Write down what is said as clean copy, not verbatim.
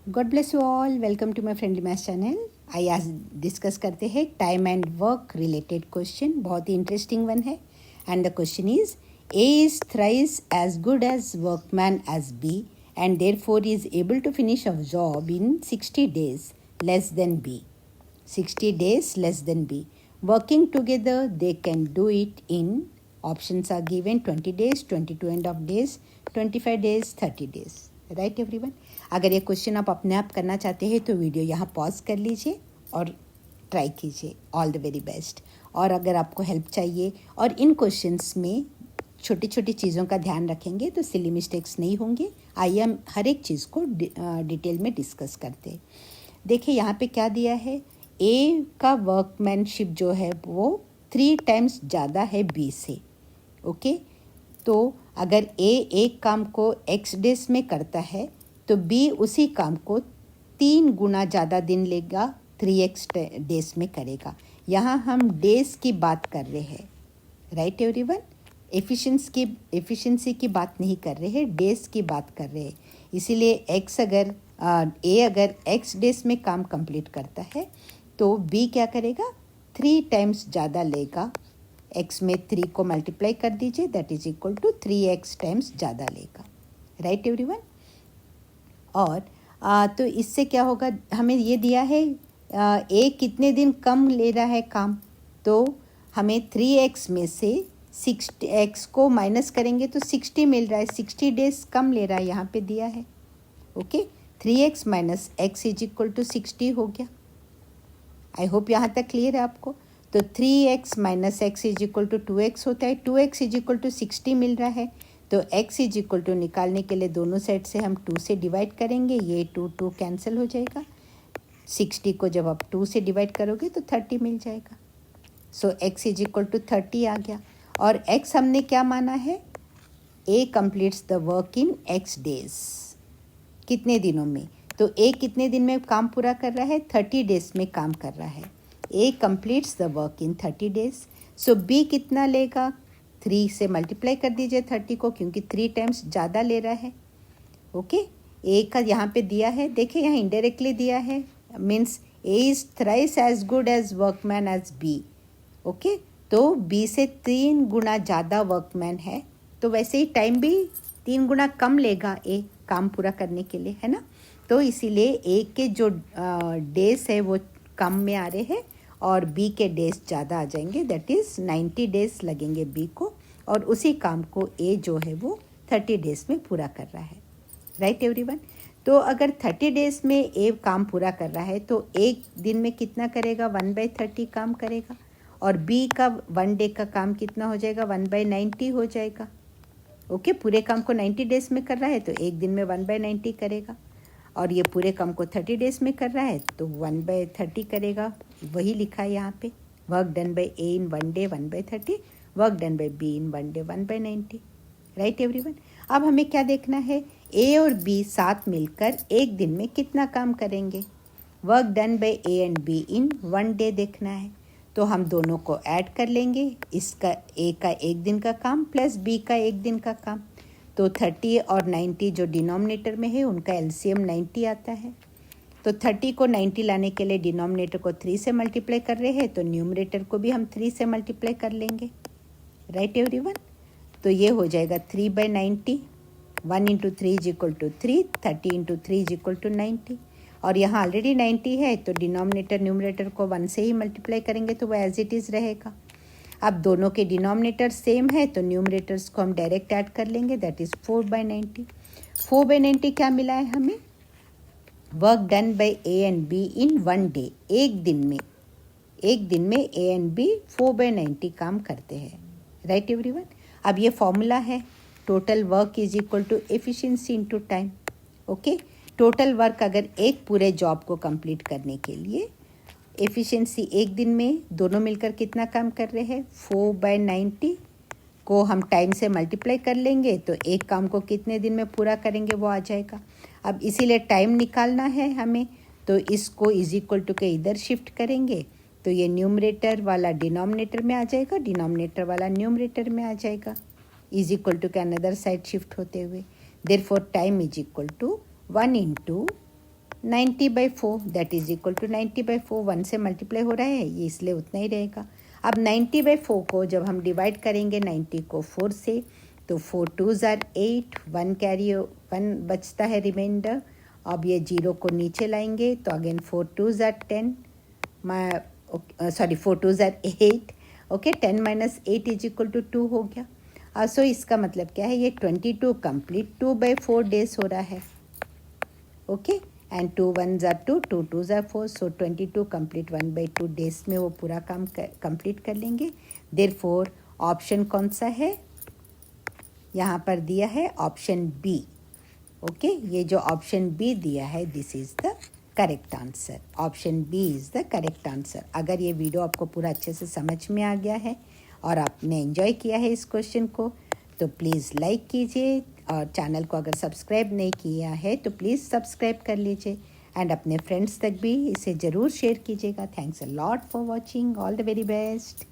God bless you all. Welcome to my friendly maths channel. आइए आज discuss करते हैं time and work related question. बहुत ही इंटरेस्टिंग वन है। And the question is A is thrice as good as workman as B and therefore is able to finish a job in 60 days less than B. 60 days less than B. Working together, they can do it in, options are given, 20 days, 22.5 days, 25 days, 30 days. Right everyone? अगर ये question आप अपने आप करना चाहते हैं तो video यहाँ पॉज कर लीजिए और ट्राई कीजिए। All the very best. और अगर आपको हेल्प चाहिए और इन क्वेश्चंस में छोटी छोटी चीज़ों का ध्यान रखेंगे तो सिली मिस्टेक्स नहीं होंगे। आइए हम हर एक चीज़ को डिटेल में डिस्कस करते हैं। देखिए यहाँ पे क्या दिया है, ए का वर्कमैनशिप जो है वो 3 times ज़्यादा है बी से। ओके, तो अगर ए एक काम को x डेज में करता है तो बी उसी काम को 3 गुना ज़्यादा दिन लेगा, 3x डेज में करेगा। यहाँ हम डेज की बात कर रहे हैं, राइट एवरीवन। एफिशिएंसी की बात नहीं कर रहे हैं, डेज की बात कर रहे हैं। इसीलिए ए अगर x डेज में काम कंप्लीट करता है तो बी क्या करेगा, 3 times ज़्यादा लेगा। x में 3 को मल्टीप्लाई कर दीजिए, that is equal to 3x times ज़्यादा लेगा, राइट एवरीवन। और तो इससे क्या होगा, हमें ये दिया है ए कितने दिन कम ले रहा है काम, तो हमें 3x में से 6x को माइनस करेंगे तो 60 मिल रहा है। 60 डेज कम ले रहा है, यहाँ पे दिया है। Okay, 3x minus x is equal to 60 हो गया। आई होप यहाँ तक क्लियर है आपको। तो 3x minus x is equal to 2x होता है। 2x इज इक्वल टू 60 मिल रहा है, तो x इज इक्वल टू निकालने के लिए दोनों साइड से हम 2 से डिवाइड करेंगे। ये 2 कैंसिल हो जाएगा। 60 को जब आप 2 से डिवाइड करोगे तो 30 मिल जाएगा। सो x इज इक्वल टू 30 आ गया। और x हमने क्या माना है, a completes the work in x days. कितने दिनों में, तो a कितने दिन में काम पूरा कर रहा है, 30 डेज में काम कर रहा है। A completes the work in 30 days. So B कितना लेगा, 3 से मल्टीप्लाई कर दीजिए 30 को, क्योंकि 3 times ज़्यादा ले रहा है। ओके, A का यहाँ पे दिया है, देखिए यहाँ इनडायरेक्टली दिया है, means A is thrice as good as workman as B. Okay, तो B से 3 गुना ज़्यादा वर्कमैन है, तो वैसे ही टाइम भी 3 गुना कम लेगा A काम पूरा करने के लिए, है ना। तो इसीलिए A के जो डेज है वो कम में आ रहे हैं और बी के डेज ज़्यादा आ जाएंगे, दैट इज़ 90 डेज लगेंगे बी को, और उसी काम को ए जो है वो 30 डेज में पूरा कर रहा है, राइट एवरीवन। तो अगर 30 डेज में ए काम पूरा कर रहा है तो एक दिन में कितना करेगा, 1/30 काम करेगा। और बी का 1 डे का काम कितना हो जाएगा, 1/90 हो जाएगा। ओके, पूरे काम को 90 डेज में कर रहा है तो एक दिन में 1/90 करेगा, और ये पूरे काम को 30 डेज में कर रहा है तो 1/30 करेगा। वही लिखा है यहाँ पे, work done by A in 1 day 1/30, work done by be in 1 day 1/90, right everyone. अब हमें क्या देखना है, ए और बी साथ मिलकर एक दिन में कितना काम करेंगे। Work done by A and be in 1 day देखना है, तो हम दोनों को ऐड कर लेंगे। इसका ए का एक दिन का काम प्लस बी का एक दिन का काम, तो 30 और 90 जो डिनोमिनेटर में है उनका एलसीएम 90 आता है। तो 30 को 90 लाने के लिए डिनोमिनेटर को 3 से मल्टीप्लाई कर रहे हैं, तो न्यूमरेटर को भी हम 3 से मल्टीप्लाई कर लेंगे, राइट एवरीवन। तो ये हो जाएगा 3/90, 1 × 3 is equal to 3, 30 × 3 is equal to 90। और यहाँ ऑलरेडी 90 है तो डिनोमिनेटर न्यूमरेटर को 1 से ही मल्टीप्लाई करेंगे तो वो एज इट इज़ रहेगा। अब दोनों के डिनोमिनेटर सेम है तो न्यूमरेटर्स को हम डायरेक्ट ऐड कर लेंगे, दैट इज़ 4/90। 4/90 क्या मिला है हमें, work done by A and be in 1 day, एक दिन में ए एंड बी 4/90 काम करते हैं, राइट एवरीवन। अब ये फॉर्मूला है, total work is equal to efficiency into time. Okay, total work अगर एक पूरे जॉब को कंप्लीट करने के लिए एफिशिएंसी एक दिन में दोनों मिलकर कितना काम कर रहे हैं, 4/90 को हम टाइम से मल्टीप्लाई कर लेंगे तो एक काम को कितने दिन में पूरा करेंगे वो आ जाएगा। अब इसीलिए टाइम निकालना है हमें, तो इसको इज इक्वल टू के इधर शिफ्ट करेंगे तो ये न्यूमरेटर वाला डिनोमिनेटर में आ जाएगा, डिनोमिनेटर वाला न्यूमरेटर में आ जाएगा, इज इक्वल टू के अनदर साइड शिफ्ट होते हुए। Therefore time is equal to 1 × 90/4 that is equal to 90/4, 1 से मल्टीप्लाई हो रहा है ये, इसलिए उतना ही रहेगा। अब 90/4 को जब हम डिवाइड करेंगे 90 को 4 से, तो 4 2s are 8, 1 बचता है रिमाइंडर। अब ये 0 को नीचे लाएंगे तो again 4 2s are 10, 4 2s are 8, okay. 10 - 8 is equal to 2 हो गया। सो इसका मतलब क्या है, ये 22 कंप्लीट 2/4 डेज हो रहा है, okay. And 2 1s are 2, 2 2s are 4, so 22 complete 1/2 days में वो पूरा काम कंप्लीट कर लेंगे। देयरफॉर ऑप्शन कौन सा है, यहाँ पर दिया है ऑप्शन बी, ओके। ये जो ऑप्शन बी दिया है this is the correct answer. Option B is the correct answer. अगर ये वीडियो आपको पूरा अच्छे से समझ में आ गया है और आपने एंजॉय किया है इस क्वेश्चन को, तो प्लीज़ लाइक कीजिए, और चैनल को अगर सब्सक्राइब नहीं किया है तो प्लीज़ सब्सक्राइब कर लीजिए, एंड अपने फ्रेंड्स तक भी इसे ज़रूर शेयर कीजिएगा। Thanks a lot for watching, all the very best.